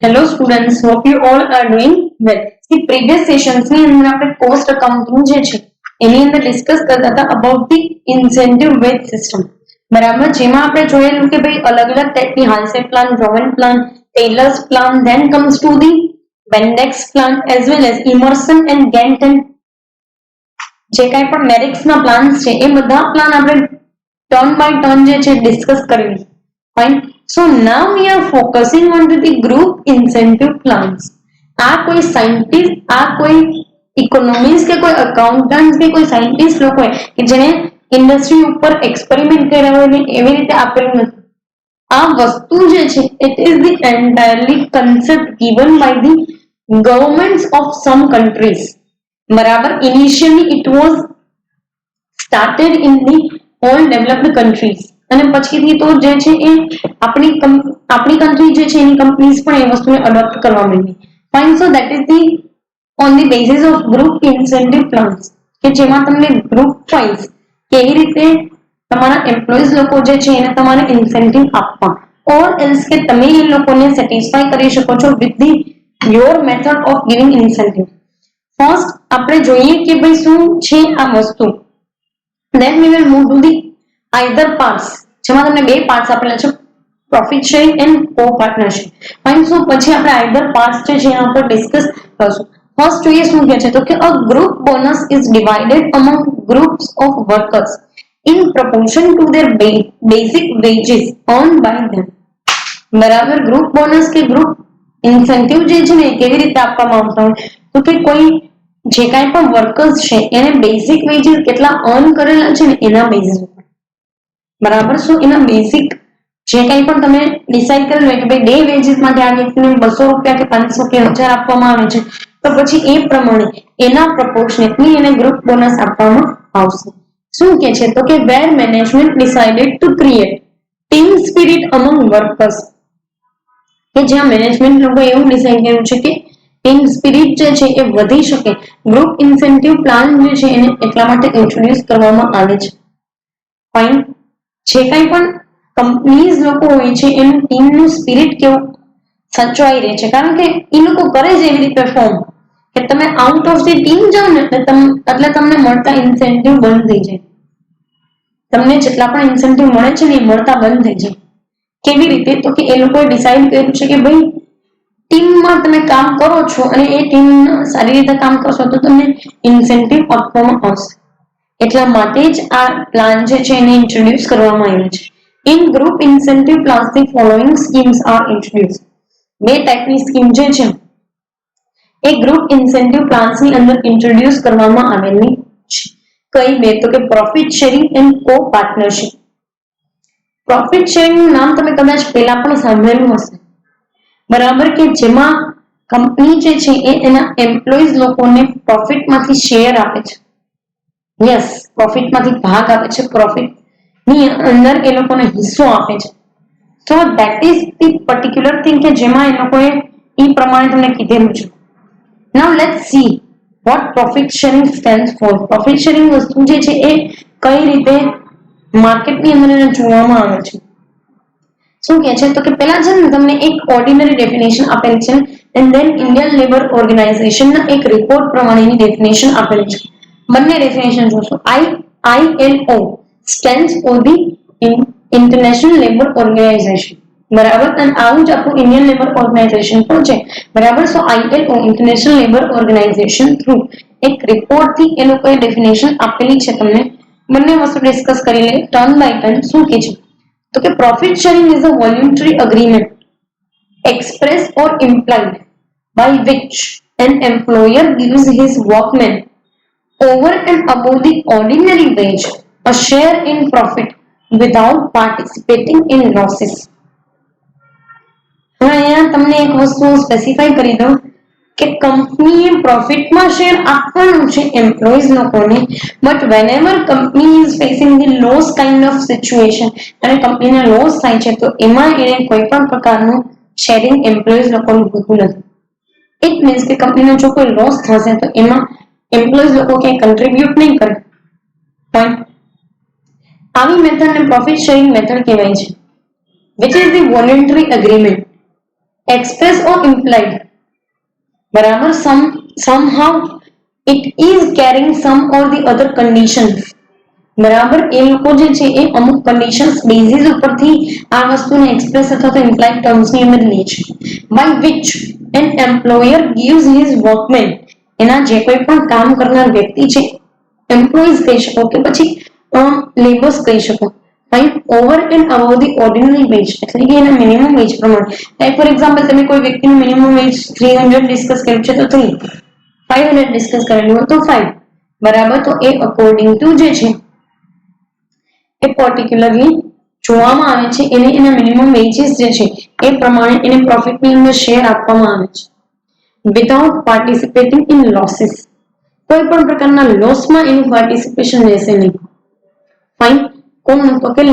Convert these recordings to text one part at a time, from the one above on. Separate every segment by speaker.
Speaker 1: Hello students, hope you all are doing well. See, previous sessions ની અંદર આપણે cost accounting જે છે એની અંદર ડિસ્કસ કરતા હતા about the incentive wage system. બરાબર, જેમાં આપણે જોયેલું કે ભાઈ અલગ અલગ ટાઈપની Halsey plan, Rowan plan, Taylor's plan, then comes to the Bendix plan as well as immersion and Gantt and જે કાંઈ પણ મેરિક્સ ના પ્લાન્સ છે એ બધા પ્લાન આપણે ટર્ન બાય ટર્ન જે છે ડિસ્કસ કરવી. Fine. So now we are focusing on to the group incentive plans. આ કોઈ સાયન્ટિસ્ટ, આ કોઈ ઇકોનોમિસ્ટ કે કોઈ અકાઉન્ટન્ટ કે કોઈ સાયન્ટિસ્ટ લોકો કે જેને ઇન્ડસ્ટ્રી ઉપર એક્સપેરિમેન્ટ કર્યા હોય ને એવી રીતે આપેલું નથી. આ વસ્તુ જે છે it is the entirely concept given by the governments of some countries. બરાબર, initially it was started in the all developed countries અને પછીથી તો જે છે એ આપણી કન્ટ્રી જે છે એની કંપનીઝ પણ એ વસ્તુને અડોપ્ટ કરવા માંડી. Fine. So that is the on the basis of group incentive plans કે જેમાં તમને ગ્રુપ વાઇઝ કેવી રીતે તમારા એમ્પ્લોઈઝ લોકો જે છે એને તમારે ઇન્સેન્ટિવ આપવા ઓર એલ્સ કે તમે એ લોકોને સેટિસ્ફાઈ કરી શકો છો with the your method of giving incentive. First આપણે જોઈએ કે ભાઈ શું છે આ વસ્તુ. Then we will move to the either parts જેમાં તમને બે પાર્ટ્સ આપેલા છે પ્રોફિટ શેરિંગ એન્ડ કો પાર્ટનરશિપ. ફાઇન. સો પછી આપણે either parts છે જેના ઉપર ડિસ્કસ કરશું. ફર્સ્ટ જોઈએ શું કહે છે તો કે a group bonus is divided among groups of workers in proportion to their basic wages earned by them. બરાબર, ગ્રુપ બોનસ કે ગ્રુપ ઇન્સેન્ટિવ જે છે ને કેવી રીતે આપવામાં આવતા હોય તો કે કોઈ જે કાંઈ પણ વર્કર્સ છે એને બેઝિક વેજીસ કેટલા અર્ન કરેલા છે ને એના બેઝિસ ઉપર. બરાબર. સો એના બેઝિક જે કાંઈ પણ તમે ડિસાઈડ કરેલું હોય કે ભાઈ ડે વેજીસ માટે આ વ્યક્તિને 200 રૂપિયા કે 500 કે 1000 આપવામાં આવે છે તો પછી એ પ્રમાણે એના પ્રપોર્શનેટલી એને ગ્રુપ બોનસ આપવામાં આવશે. શું કે છે તો કે where management decided to create team spirit among workers કે જ્યાં મેનેજમેન્ટ લોકો એવું ડિસાઈડ કર્યું છે કે ટીમ સ્પિરિટ જે છે એ વધી શકે. ગ્રુપ ઇન્સેન્ટિવ પ્લાન જે છે એને એટલા માટે ઇન્ટ્રોડ્યુસ કરવામાં આવે છે. ફાઇન. જે કાંઈ પણ કંપનીઝ લોકો હોય છે એનું ટીમનું સ્પિરિટ કેવું સચવાઈ રહે છે કારણ કે એ લોકો કરે છે એવી રીતે ફોર્મ કે તમે આઉટ ઓફ ધી ટીમ જાઓ ને એટલે તમને મળતા ઇન્સેન્ટિવ બંધ થઈ જાય. તમને જેટલા પણ ઇન્સેન્ટિવ મળે છે ને એ મળતા બંધ થઈ જાય. કેવી રીતે તો કે એ લોકોએ ડિસાઈડ કર્યું છે કે ભાઈ ટીમમાં તમે કામ કરો છો અને એ ટીમ સારી રીતે કામ કરશો તો તમને ઇન્સેન્ટિવ આપવામાં આવશે. એટલા માટે જ આ પ્લાન જે છે એને ઇન્ટ્રોડ્યુસ કરવામાં આવ્યો છે. In group incentive plans the following schemes are introduce. બે ટાઈપની સ્કીમ જે છે એ ગ્રુપ ઇન્સેન્ટિવ પ્લાન્સની અંદર ઇન્ટ્રોડ્યુસ કરવામાં આવેલી છે. કઈ બે તો કે પ્રોફિટ શેરિંગ એન્ડ કો પાર્ટનરશિપ. પ્રોફિટ શેરિંગ નું નામ તમે કદાચ પહેલા પણ સાંભળેલું હશે. બરાબર, કે જેમાં કંપની જે છે એ એના એમ્પ્લોઈઝ લોકોને પ્રોફિટમાંથી શેર આપે છે. યસ, પ્રોફિટમાંથી ભાગ આપે છે, પ્રોફિટ ની અંદર એ લોકોને હિસ્સો આપે છે. So that is the particular thing કે જેમાં એ લોકોએ એ પ્રમાણે તમને કીધેલું છે. Now let's see what profit sharing stands for. Profit sharing વસ્તુ જે છે એ કઈ રીતે માર્કેટની અંદર એને જોવામાં આવે છે. શું કહે છે તો કે પહેલા છે ને તમને એક ઓર્ડિનરી ડેફિનેશન આપેલ છે એન્ડ ધેન ઇન્ડિયન લેબર ઓર્ગેનાઇઝેશનના એક રિપોર્ટ પ્રમાણેની ડેફિનેશન આપેલી છે. બંને ડેફિનેશન જોશો. ILO stands for the International Labour Organisation. બરાબર, અને આવું જ આપણું ઇન્ડિયન લેબર ઓર્ગેનાઇઝેશન પણ છે. બરાબર. So ILO International Labour Organisation through એક રિપોર્ટથી એ લોકોએ ડેફિનેશન આપેલી છે. તમને બંને વસ્તુ ડિસ્કસ કરી લે ટર્ન બાય ટર્ન. શું કે છે તો કે profit sharing is a voluntary agreement expressed or implied by which an employer gives his workmen over and above the ordinary wage a share in profit without participating in losses. હવે અહીંયા તમને એક વસ્તુ સ્પેસિફાઈ કરી દઉં કે કંપનીએ પ્રોફિટમાં share આપવાનું છે એમ્પ્લોઈઝ લોકોને, but વેનેવર company is facing the loss kind of situation અને કંપનીને લોસ થાય છે તો એમાં એને કોઈ પણ પ્રકારનું શેરિંગ એમ્પ્લોઈઝ લોકોનું હોતું નથી. ઇટ મીન્સ કે કંપનીનો જો કોઈ લોસ થશે તો એમાં એમ્પ્લોઈઝ લોકો ક્યાંય કન્ટ્રીબ્યુટ નહીં કરે. પણ આવી મેથડને પ્રોફિટ શેરિંગ મેથડ કહેવાય છે, which is the voluntary agreement express or implied, બરાબર, somehow it is carrying some or the other conditions, બરાબર, એ લોકો જે છે એ અમુક કન્ડિશન્સ બેઝિસ ઉપરથી આ વસ્તુને એક્સપ્રેસ અથવા તો ઇમ્પ્લાઇડ ટર્મ્સની અંદર લે છે. By which an employer gives his workmen, એના જે કોઈ પણ કામ કરનાર વ્યક્તિ છે, એમ્પ્લોઈઝ કહી શકો કે પછી લેબર્સ કહી શકો, right, over and above the ordinary veg, એટલે કે એના મિનિમમ વેજ પ્રમાણે. લાઈક ફોર એક્ઝામ્પલ તમે કોઈ વ્યક્તિનું મિનિમમ વેજ 300 ડિસ્કસ કર્યું છે તો 3, 500 ડિસ્કસ કરેલું હોય તો 5, બરાબર. તો એ અકોર્ડિંગ ટુ જે છે એ પર્ટિક્યુલરલી જોવામાં આવે છે, એને એના મિનિમમ વેજીસ જે છે એ પ્રમાણે એને પ્રોફિટની અંદર શેર આપવામાં આવે છે, વિધાઉટ પાર્ટિસિપેટિંગ ઇન લોસીસ, કોઈ પણ પ્રકારના લોસમાં એનું પાર્ટિસિપેશન રહેશે નહીં. ફાઇન. કોણ તો કે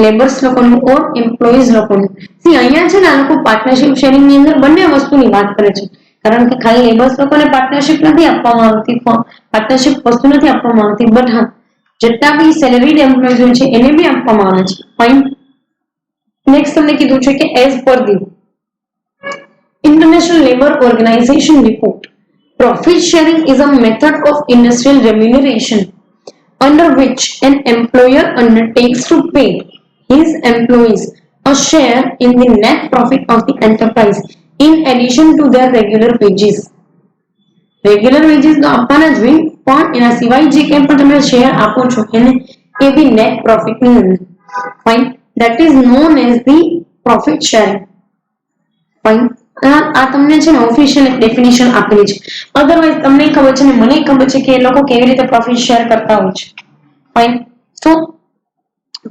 Speaker 1: લેબર્સ લોકોનું ઓર એમ્પ્લોઈઝ લોકોનું. સી અહીંયા છે ને આ લોકો પાર્ટનરશિપ શેરિંગ ની અંદર બંને વસ્તુની વાત કરે છે, કારણ કે ખાલી લેબર્સ લોકોને પાર્ટનરશિપ નથી આપવામાં આવતી, પાર્ટનરશિપ વસ્તુ નથી આપવામાં આવતી, બટ હા જેટલા બી સેલેરીડ એમ્પ્લોઈઝ હોય છે એને બી આપવામાં આવે છે. ફાઇન. નેક્સ્ટ તમને કીધું છે કે as per the International Labour Organisation report, profit sharing is a method of industrial remuneration under which an employer undertakes to pay his employees a share in the net profit of the enterprise in addition to their regular wages. Regular veggies તો આપવાના જ હોય, પણ એના સિવાય જે કંઈ પણ તમે શેર આપો છો એને એ બી નેટ પ્રોફિટની અંદર. Fine. That is known as the profit sharing. Fine. આ તમને છે ને ઓફિશિયલ એક ડેફિનેશન આપેલી છે, અધરવાઇઝ તમને ખબર છે ને મને ખબર છે કે એ લોકો કેવી રીતે પ્રોફિટ શેર કરતા હોય છે. ફાઇન. તો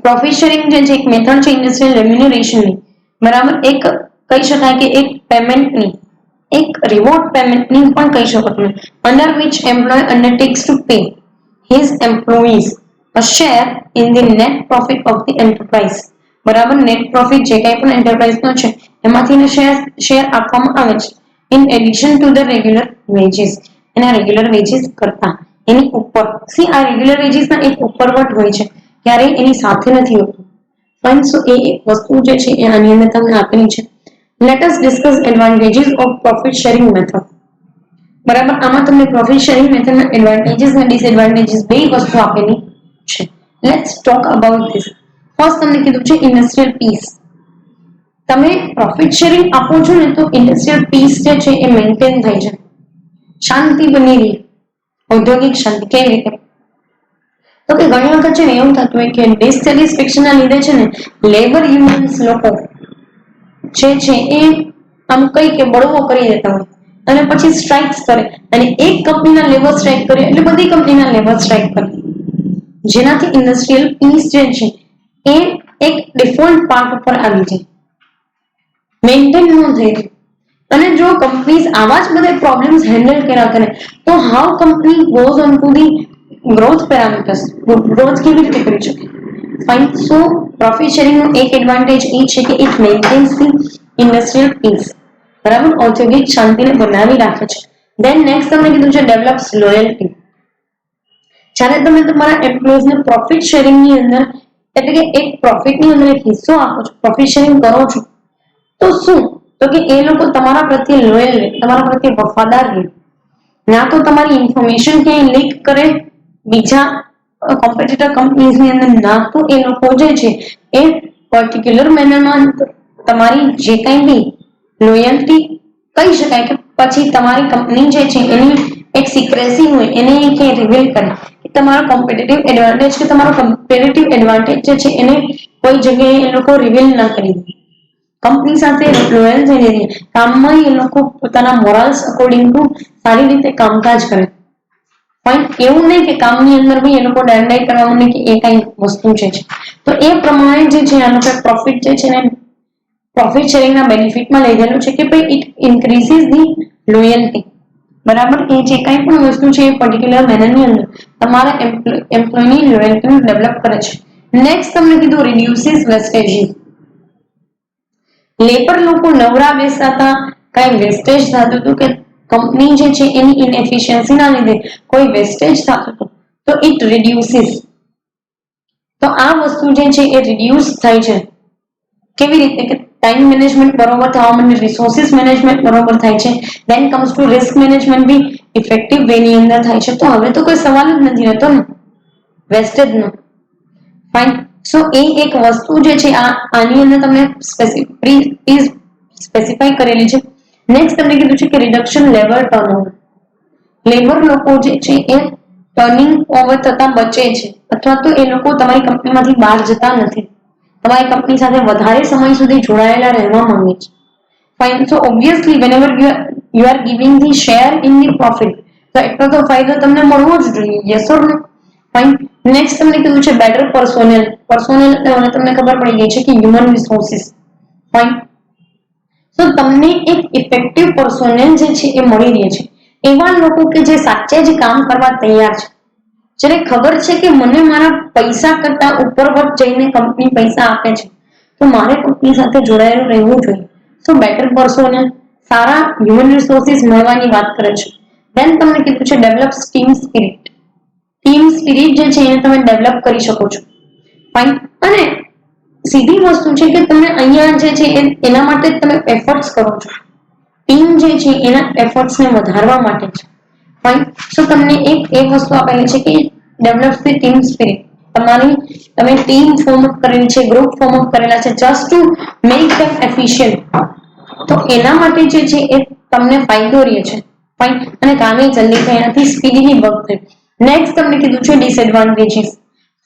Speaker 1: પ્રોફિટ શેરિંગ જે છે એક મેથડ છે ઇન્ડસ્ટ્રીયલ રેમ્યુનરેશનની, બરાબર, એક કહી શકાય કે એક પેમેન્ટની, એક રિવોર્ડ પેમેન્ટની પણ કહી શકો તમે, under which employ undertakes to pay his employees a share in the net profit of the enterprise, બરાબર. નેટ પ્રોફિટ જે કંઈ પણ એન્ટરપ્રાઇઝનો છે એમાંથી શેર આપવામાં આવે છે, in addition to the regular veggies, એના રેગ્યુલર વેજીસ કરતા એની ઉપર. સી આ રેગ્યુલર વેજીસના એક ઉપરવટ હોય છે, ક્યારેય એની સાથે નથી હોતું. ફાઇન. સો એ એક વસ્તુ જે છે એ આની અંદર તમને આપેલી છે. Let us discuss advantages of profit sharing method. બરાબર, આમાં તમને પ્રોફિટ શેરિંગ મેથડના એડવાન્ટેજીસ અને ડિસએડવાન્ટેજીસ બે વસ્તુ આપેલી છે. Let's talk about this. First તમને કીધું છે ઇન્ડસ્ટ્રીયલ પીસ. તમે પ્રોફિટ શેરિંગ આપો છો ને તો ઇન્ડસ્ટ્રીયલ પીસ જે છે એ મેન્ટેન થઈ જાય, શાંતિ બની રહી, ઔદ્યોગિક શાંતિ. કેવી રીતે? તો કે ઘણી વખત છે ને એવું થતું હોય કે ડિસસેટિસ્ફેક્શનના લીધે છે ને લેબર યુનિયન્સ લોકો જે છે એ આમ કઈ કે બળવો કરી દેતા હોય અને પછી સ્ટ્રાઇક્સ કરે, અને એક કંપનીના લેબર સ્ટ્રાઇક કરે એટલે બધી કંપનીના લેબર સ્ટ્રાઇક કરે, જેનાથી ઇન્ડસ્ટ્રીયલ પીસ જે છે એ એક ડિફોલ્ટ પાર્ટ ઉપર આવી જાય, મેન્ટેન ન થઈ. અને જો કંપનીઝ આવા જ બધા પ્રોબ્લેમ્સ હેન્ડલ કર્યા કરે તો how company goes on to the growth parameters, growth કેવી રીતે કરી શકે? ફાઇન. સો પ્રોફિટ શેરિંગનો એક એડવાન્ટેજ એ છે કે it maintains the industrial peace, બરાબર, ઔદ્યોગિક શાંતિને બનાવી રાખે છે. દેન નેક્સ્ટ તમને કીધું છે ડેવલપ્સ લોયલ્ટી. જ્યારે તમે તમારા એમ્પ્લોઈઝને પ્રોફિટ શેરિંગની અંદર એટલે કે એક પ્રોફિટની અંદર એક હિસ્સો આપો છો, પ્રોફિટ શેરિંગ કરો છો, તો શું? તો કે એ લોકો તમારા પ્રત્યે લોયલ રહે, તમારા પ્રત્યે વફાદાર રહે, ના તો તમારી ઇન્ફોર્મેશન ક્યાંય લીક કરે બીજા કોમ્પિટિટર કંપનીઝની અંદર, ના તો એ લોકો જે છે એ પર્ટિક્યુલર મેનરમાં તમારી જે કંઈ બી લોયલ્ટી કહી શકાય કે પછી તમારી કંપની જે છે એની એક સિક્રેસી હોય એને ક્યાંય રિવીલ કરે કે તમારો કોમ્પિટિટિવ એડવાન્ટેજ કે તમારો કમ્પેરેટિવ એડવાન્ટેજ જે છે એને કોઈ જગ્યાએ એ લોકો રિવીલ ના કરી દે, કંપની સાથે લોયલ થઈ રહે, કામમાં એ લોકો પોતાના મોરલ્સ અકોર્ડિંગ ટુ સારી રીતે કામકાજ કરે. પણ એવું નહીં કે કામની અંદર બી એ લોકો ડેરડાઈ કરવા માંડે કે એ કઈ વસ્તુ છે. તો એ પ્રમાણે જે છે આ લોકો પ્રોફિટ જે છે ને પ્રોફિટ શેરિંગના બેનિફિટમાં લીધેલું છે કે ભાઈ ઇટ ઇન્ક્રીઝિસ ધી લોયલ્ટી, બરાબર. એ જે કંઈ પણ વસ્તુ છે એ પર્ટિક્યુલર મેનરની અંદર તમારા એમ્પ્લોયની લોયલ્ટીને ડેવલપ કરે છે. નેક્સ્ટ તમને કીધું રિડ્યુસિસ વેસ્ટેજીસ. લેબર લોકો નવરા બેસાતા કઈ વેસ્ટેજ થતું હતું કે કંપની જે છે એની ઇનએફિશિયન્સીના લીધે કોઈ વેસ્ટેજ થતું હતું તો ઇટ રિડ્યુસિસ. તો આ વસ્તુ જે છે એ રિડ્યુસ થાય છે. કેવી રીતે? કે ટાઈમ મેનેજમેન્ટ બરોબર થવા માંડે, રિસોર્સિસ મેનેજમેન્ટ બરોબર થાય છે, then comes to risk management be effective way ની અંદર થાય છે. તો હવે તો કોઈ સવાલ જ નથી રહેતો ને વેસ્ટેજ નો. ફાઇન. સો એ એક વસ્તુ જે છે આની અંદર તમને સ્પેસિફાઈ કરેલી છે. નેક્સ્ટ તમને કીધું છે કે રિડક્શન લેવલ ટર્નઓવર. લેબર લોકો જે છે એ ટર્નિંગ ઓવર થતા બચે છે, અથવા તો એ લોકો તમારી કંપનીમાંથી બહાર જતા નથી, તમારી કંપની સાથે વધારે સમય સુધી જોડાયેલા રહેવા માંગે છે. Fine. So obviously whenever you are giving the share in the profit, તો એટલો તો ફાયદો તમને મળવો જ જોઈએ. Yes or no? Fine. Next તમને કીધું છે બેટર પર્સોનલ. પર્સોનલ તમને ખબર પડી ગઈ છે કે હ્યુમન રિસોર્સિસ. ફાઇન. તો તમને એક ઇફેક્ટિવ પર્સોનલ જે છે એ મળી રહે છે. એવા લોકો કે જે સાચે જ કામ કરવા તૈયાર છે, જેને ખબર છે કે મને મારા પૈસા કરતા ઉપરવટ જઈને કંપની પૈસા આપે છે, તો મારે કંપની સાથે જોડાયેલું રહેવું જોઈએ. તો બેટર પર્સોનલ, સારા હ્યુમન રિસોર્સિસ મળવાની વાત કરે છે. દેન તમને કીધું છે develop team spirit. Team spirit જે છે એને તમે ડેવલપ કરી શકો છો. ફાઇન. અને સીધી વસ્તુ છે કે તમે અહીંયા જે છે એના માટે તમે એફર્ટ્સ કરો છો. ટીમ જે છે એના એફર્ટ્સને વધારવા માટે છે. ફાઇન. સો તમને એક વસ્તુ આપેલી છે કે ડેવલપ ધ ટીમ સ્પિરિટ. તમે ટીમ ફોર્મ અપ કરેલી છે, ગ્રુપ ફોર્મ અપ કરેલા છે just to make them efficient. તો એના માટે જે છે એ તમને ફાયદો રહે છે. ફાઇન. અને કામે જલ્દી થાય, એનાથી સ્પીડની વર્ક થાય. નેક્સ્ટ તમને કીધું છે ડિસએડવાન્ટેજીસ.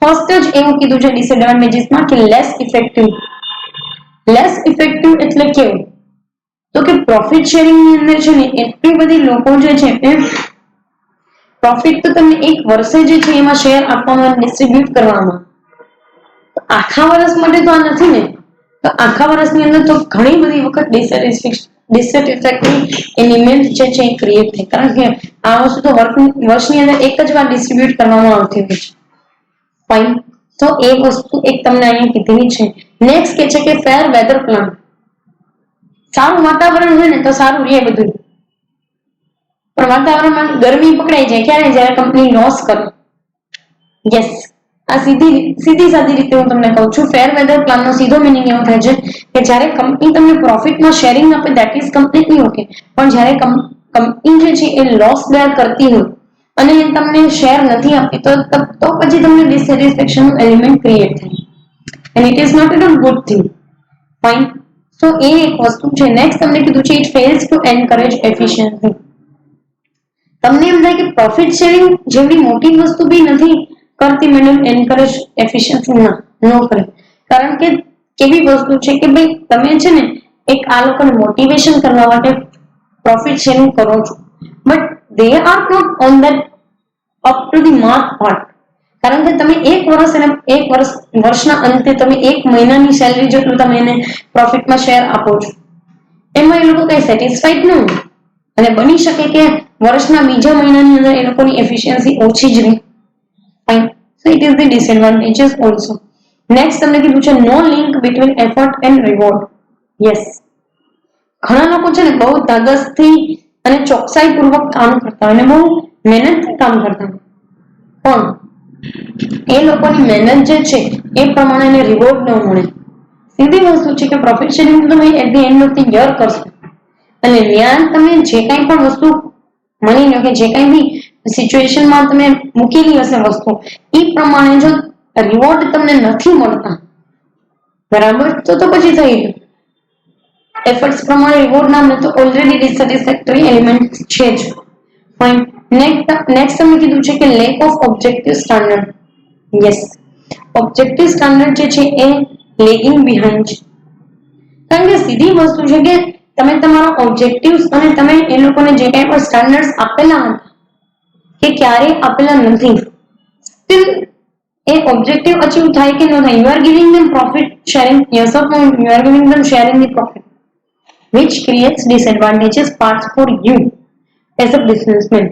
Speaker 1: ફર્સ્ટ જ એવું કીધું છે ડિસએડવાન્ટેજીસમાં કે લેસ ઇફેક્ટિવ. લેસ ઇફેક્ટિવ એટલે કેવું? તો કે પ્રોફિટ શેરિંગ ની અંદર છે ને એટલી બધી લોકો જે છે એ પ્રોફિટ તો તમને એક વર્ષે જે છે એમાં શેર આપવામાં, ડિસ્ટ્રીબ્યુટ કરવામાં, આખા વર્ષ માટે તો આ નથી ને. તો આખા વર્ષની અંદર તો ઘણી બધી વખત ડિસેટિસ્ફેક્ટરી એલિમેન્ટ જે છે એ ક્રિએટ થાય, કારણ કે આ વસ્તુ તો વર્ષની અંદર એક જ વાર ડિસ્ટ્રીબ્યુટ કરવામાં આવતી હોય છે. ફાઇન. તો એ વસ્તુ એક તમને અહીંયા કીધેલી છે. નેક્સ્ટ કે છે કે ફેર વેધર પ્લાન. સારું વાતાવરણ હોય ને તો સારું રહે બધું, પણ વાતાવરણમાં ગરમી પકડાઈ જાય ક્યારે? જયારે કંપની લોસ કરે. યસ. આ સીધી સાદી રીતે હું તમને કહું છું, ફેર વેધર પ્લાનનો સીધો મિનિંગ એવો થાય છે કે જ્યારે કંપની તમને પ્રોફિટમાં શેરિંગ આપે દેટ ઇઝ કમ્પ્લીટલી ઓકે, પણ જ્યારે કંપની જે છે એ લોસ બેર કરતી હોય અને તમને શેર નથી આપતી, તો પછી તમને ડિસેટિસ્ફેક્શન એલિમેન્ટ ક્રિએટ થાય, and it is not at a good thing. Fine. તો એ એક વસ્તુ છે. નેક્સ્ટ તમને કીધું છે it falls to encourage efficiency. તમને એમ થાય કે પ્રોફિટ શેરિંગ જેવડી મોટી વસ્તુ બી નથી કરતી મેડમ એન્કરેજ એફિશિયન્સી. ના, નો કરે. કારણ કે કેવી વસ્તુ છે કે ભાઈ તમે છે ને એક આ લોકોને મોટિવેશન કરવા માટે પ્રોફિટ શેરિંગ કરો છો, but they are not on that up to the mark part. કારણ કે તમે વર્ષના અંતે તમે એક મહિનાની સેલરી જેટલું તમે એને પ્રોફિટમાં શેર આપો છો, એમાં એ લોકો કઈ સેટિસ્ફાઈડ ન હોય, અને બની શકે કે વર્ષના બીજા મહિનાની અંદર એ લોકોની એફિશિયન્સી ઓછી જ રહે. Fine. So it is the disadvantages also. Next તમને કીધું છે no link between effort and reward. Yes. ઘણા લોકો છે ને બહુ ધગસથી અને ચોકસાઈ પૂર્વક કામ કરતા હોય અને બહુ મહેનતથી કામ કરતા હોય, પણ એ લોકોની મહેનત જે છે એ પ્રમાણે એને રિવોર્ડ ન મળે. સીધી વસ્તુ છે કે પ્રોફિટ શેરિંગ તમે at the end of the year કરશો, અને ત્યાં તમે જે કાંઈ પણ વસ્તુ માની લો કે જે કાંઈ બી સિચ્યુએશનમાં તમે મૂકેલી હશે વસ્તુ, એ પ્રમાણે જો રિવોર્ડ તમને નથી મળતા, બરાબર, તો પછી થઈ ગયું. એફર્ટ્સ પ્રમાણે રિવોર્ડ ના મળે તો ઓલરેડી ડિસેટિસ્ફેક્ટરી એલિમેન્ટ છે જ. ફાઇન. નેક્સ્ટ તમે કીધું છે કે lack of objective standard. Yes. Objective standard જે છે એ લેગિંગ બિહાઇન્ડ છે. કારણ કે સીધી વસ્તુ છે કે તમે તમારા ઓબ્જેક્ટિવ્સ અને તમે એ લોકોને જે કાંઈ પણ સ્ટાન્ડર્ડ્સ આપેલા હતા કે ક્યારેય આપેલા નથી, સ્ટીલ એ ઓબ્જેક્ટિવ અચીવ થાય કે ન થાય, you are giving them profit sharing. Yes or no? You are giving them sharing the profit, which creates disadvantages parts for you as a businessman.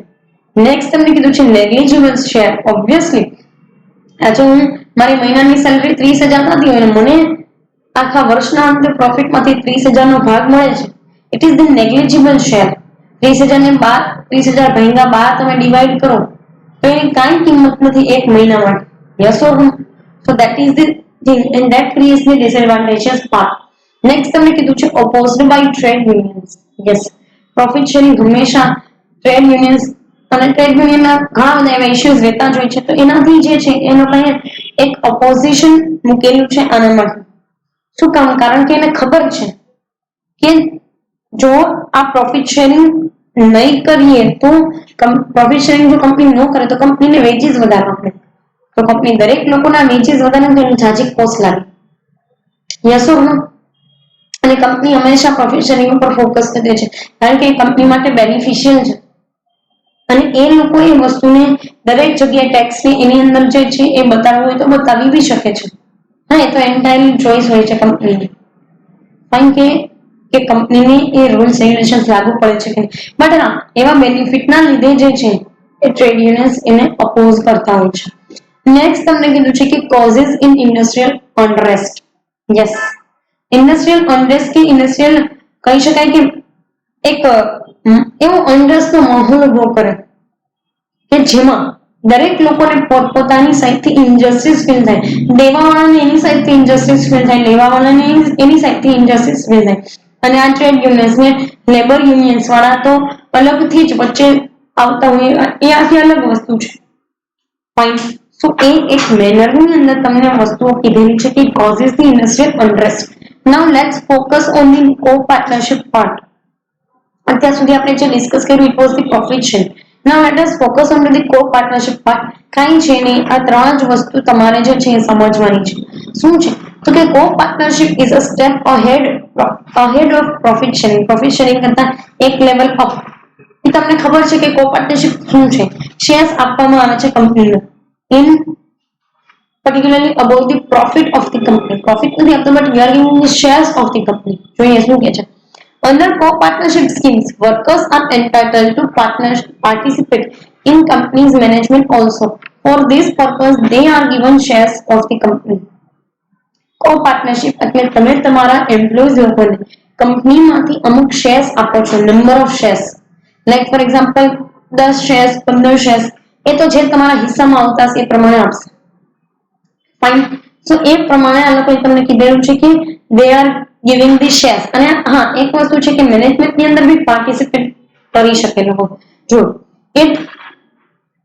Speaker 1: Next તમને કીધું છે negligible share. Obviously આજે હું મારી મહિનાની સેલરી 30,000 થતી હોય અને મને આખા વર્ષના અંતે પ્રોફિટમાંથી 30,000 નો ભાગ મળે છે, it is the negligible share. 30,000 ને 30,000 ભાગ્યા 12 તમે ડિવાઈડ કરો તો એની કાંઈ કિંમત નથી એક મહિના માટે. Yes or no? So that is the thing, and that creates the disadvantageous part. Next તમને કીધું છે opposed by trade unions. Yes, profit sharing હંમેશા ટ્રેડ યુનિયન્સ અને ટ્રેડ યુનિયનના ઘણા બધા એવા ઇશ્યુઝ રહેતા જ હોય છે, તો એનાથી જે છે એનો કઈ એક ઓપોઝિશન મૂકેલું છે આના માટે. શું કામ? કારણ કે એને ખબર છે કે જો આ પ્રોફિટ શેરિંગ નહીં કરીએ તો પ્રોફિટ શેરિંગ જો કંપની ન કરે તો કંપનીને વેજીસ વધારવા પડે, તો કંપની દરેક લોકોના વેજીસ વધારે તો એની જાજી કોસ્ટ લાગે. યસ ઓર નો? અને કંપની હંમેશા પ્રોફિટ શેરિંગ ઉપર ફોકસ કરે છે કારણ કે કંપની માટે બેનિફિશિયલ છે અને એ લોકો એ વસ્તુને દરેક જગ્યાએ ટેક્સની એની અંદર જે છે એ બતાવવું હોય તો બતાવી બી શકે છે. હા, એ તો એન્ટાયરલી ચોઇસ હોય છે કંપનીની, કારણ કે કંપનીને એ રૂલ્સ રેગ્યુલેશન્સ લાગુ પડે છે કે બટ હા, એવા બેનિફિટના લીધે જે છે એ ટ્રેડ યુનિયન્સ એને અપોઝ કરતા હોય છે. નેક્સ્ટ તમને કીધું છે કે causes in industrial unrest. Yes, industrial unrest કે ઇન્ડસ્ટ્રીયલ કહી શકાય કે એક એવો અનરેસ્ટનો માહોલ ઉભો કરે કે જેમાં દરેક લોકોને પોતપોતાની સાઈડથી ઇન્જસ્ટિસ ફીલ થાય. દેવાવાળાને એની સાઈડથી ઇન્જસ્ટિસ ફીલ થાય, લેવાવાળાને એની સાઈડથી ઇન્જસ્ટિસ ફીલ થાય. અને આ ટ્રેડ યુનિયન્સ ને લેબર યુનિયન્સ વાળા તો અલગથી જ વચ્ચે આવતા હોય, એ આખી અલગ વસ્તુ છે. ફાઇન. સો એ એક મેનરની અંદર તમને વસ્તુઓ કીધેલી છે કે causes the industrial unrest. Now let's focus on the co partnership part. અત્યાર સુધી આપણે જે ડિસ્કસ કર્યું it was the profit sharing. Now let us focus on the co partnership part. કાંઈ છે નહીં, આ ત્રણ જ વસ્તુ તમારે જે છે એ સમજવાની છે. શું છે? તો કે કો partnership is a step ahead of profit sharing. Profit sharing કરતા એક લેવલ અપ. એ તમને ખબર છે કે કો પાર્ટનરશિપ શું છે? શેર્સ આપવામાં આવે છે કંપનીને in particularly about the profit of the company. Profit નથી આપતો, but we are giving the shares of the company. જોઈએ શું કે છે. Under co-partnership schemes, workers are entitled to participate in company's management also. For this purpose, they are given shares of the company. Co-partnership એટલે તમે તમારા employees લોકોને કંપનીમાંથી અમુક શેર્સ આપો છો, number of shares. Like for example 10 shares, 15 shares, એ તો જે તમારા હિસ્સામાં આવતા હશે એ પ્રમાણે આપશે. ફાઇન. સો એ પ્રમાણે આ લોકોએ તમને કીધેલું છે કે they are giving the shares. અને હા, એક વસ્તુ છે કે મેનેજમેન્ટની અંદર બી પાર્ટિસિપેટ કરી શકે લોકો. જો it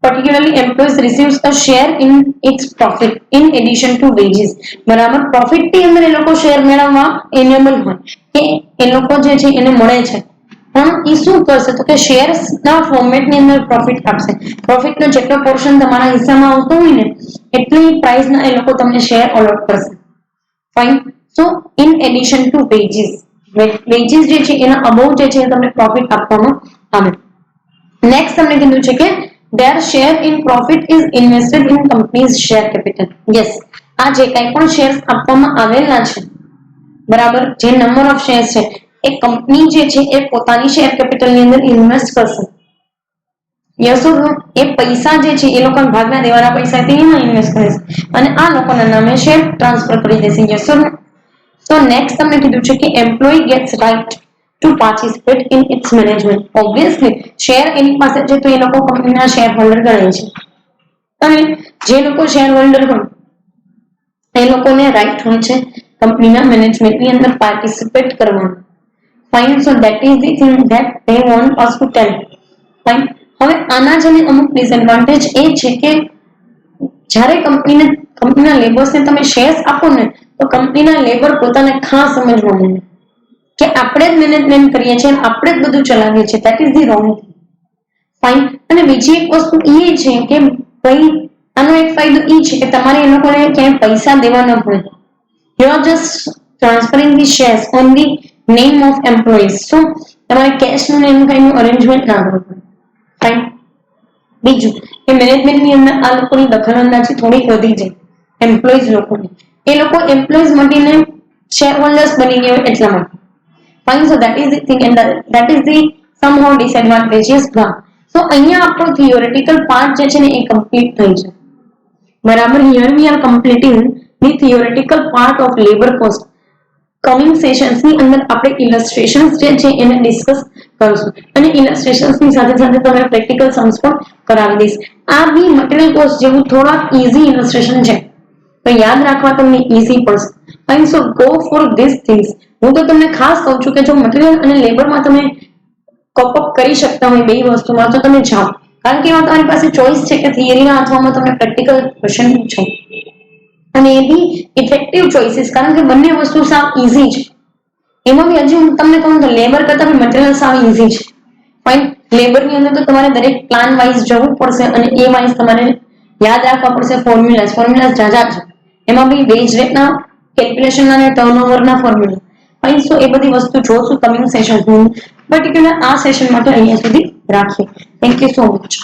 Speaker 1: particularly employees receives a share in its profit in addition to wages. બરાબર, પ્રોફિટ ની અંદર એ લોકો શેર મેળવવા એનેબલ હોય કે એ લોકો જે છે એને મળે છે, પણ એ શું કરશે તો કે શેર્સ ના ફોર્મેટ ની અંદર પ્રોફિટ આપશે. પ્રોફિટ નો જેટલો પોર્શન તમારા હિસ્સામાં આવતો હોય ને એટલી પ્રાઇસ ના એ લોકો તમને શેર અલોટ કરશે. Fine. So in addition to veggies, veggies જે છે એના અબાઉ જે છે તમને પ્રોફિટ આપવામાં આવે. નેક્સ્ટ તમને કીધું છે કે their share in profit is invested in company's share capital. Yes, આ જે કંઈ પણ શેર્સ આપવામાં આવેલા છે, બરાબર, જે નંબર ઓફ શેર્સ છે એ કંપની જે છે એ પોતાની શેર કેપિટલ ની અંદર ઇન્વેસ્ટ કરશે. યસ ઓર નો? એ પૈસા જે છે એ લોકોના ભાગના દેવાના પૈસાથી એમાં ઇન્વેસ્ટ કરે છે અને આ લોકોના નામે શેર ટ્રાન્સફર કરી દેશે. Yes or no? તો નેક્સ્ટ તમને કીધું છે કે employee gets right to participate in its management. Obviously, share એની પાસે છે તો એ લોકો કંપનીના શેર હોલ્ડર ગણાય છે અને જે લોકો શેર હોલ્ડર હોય એ લોકોને રાઈટ હોય છે કંપનીના મેનેજમેન્ટની અંદર પાર્ટિસિપેટ કરવાનો. Fine. So that is the thing that they want us to tell. Fine. હવે આના જેને અમુક ડિસએડવાન્ટેજ એ છે કે જ્યારે કંપનીના લેબર્સને તમે શેર્સ આપો ને તો કંપનીના લેબર પોતાને ખાસ સમજવા માંડે કે આપણે જ મેનેજમેન્ટ કરીએ છીએ, આપણે જ બધું ચલાવીએ છીએ. That is the wrong. Fine. અને બીજી એક વસ્તુ એ છે કે ભાઈ આનો એક ફાયદો એ છે કે તમારે એ લોકોને ક્યાંય પૈસા દેવા ન પડે. You are just transferring the shares on the name of employees. So તમારે કેશનું એનું કંઈનું અરેન્જમેન્ટ ના કરવું પડે. ફાઇન. બીજું કે મેનેજમેન્ટની અંદર આ લોકોની દખલઅંદાજી થોડીક વધી જાય એમ્પ્લોઈઝ લોકોની. એ લોકો એમ્પ્લોઈઝ મળીને શેર હોલ્ડર્સ બની ગયા એટલા માટે. Fine, so that is the thing and that is the somehow disadvantageous part. So અહીંયા આપણો theoretical part જે છે ને એ complete થઈ છે. બરાબર, here we are completing the theoretical part of labor cost. Coming sessions ની અંદર આપણે ઇલસ્ટ્રેશન્સ જે છે એને ડિસ્કસ કરશું અને ઇલસ્ટ્રેશન્સ ની સાથે સાથે તમને પ્રેક્ટિકલ સમ્સ પણ કરાવી દઈશ. આ બી મટીરિયલ કોસ્ટ જેવું થોડાક ઈઝી ઇલસ્ટ્રેશન છે તો યાદ રાખવા તમને ઈઝી પડશે. And so go for these things. હું તો તમને ખાસ કહું છું કે જો મટીરિયલ અને લેબરમાં તમે કોપ અપ કરી શકતા હોય બે વસ્તુમાં તો તમે જાઓ, કારણ કે એમાં તમારી પાસે ચોઇસ છે કે થિયરીના અથવામાં તમને પ્રેક્ટિકલ ક્વેશ્ચન છે, અને એ બી ઇફેક્ટિવ ચોઇસીસ, કારણ કે બંને વસ્તુ સાવ ઇઝી છે. એમાં બી હજી હું તમને કહું તો લેબર કરતા બી મટીરિયલ સાવ ઇઝી છે. ફાઇન, લેબરની અંદર તો તમારે દરેક પ્લાન વાઇઝ જવું પડશે અને એ વાઇઝ તમારે યાદ રાખવા પડશે ફોર્મ્યુલા જાજા છે. એમાં બી વેજ રેટના કેલ્ક્યુલેશન અને ટર્નઓવરના ફોર્મ્યુલા. ફાઇન, સો એ બધી વસ્તુ જોશું કમિંગ સેશન. પર્ટિક્યુલર આ સેશન માટે અહીંયા સુધી રાખીએ. Thank you so much.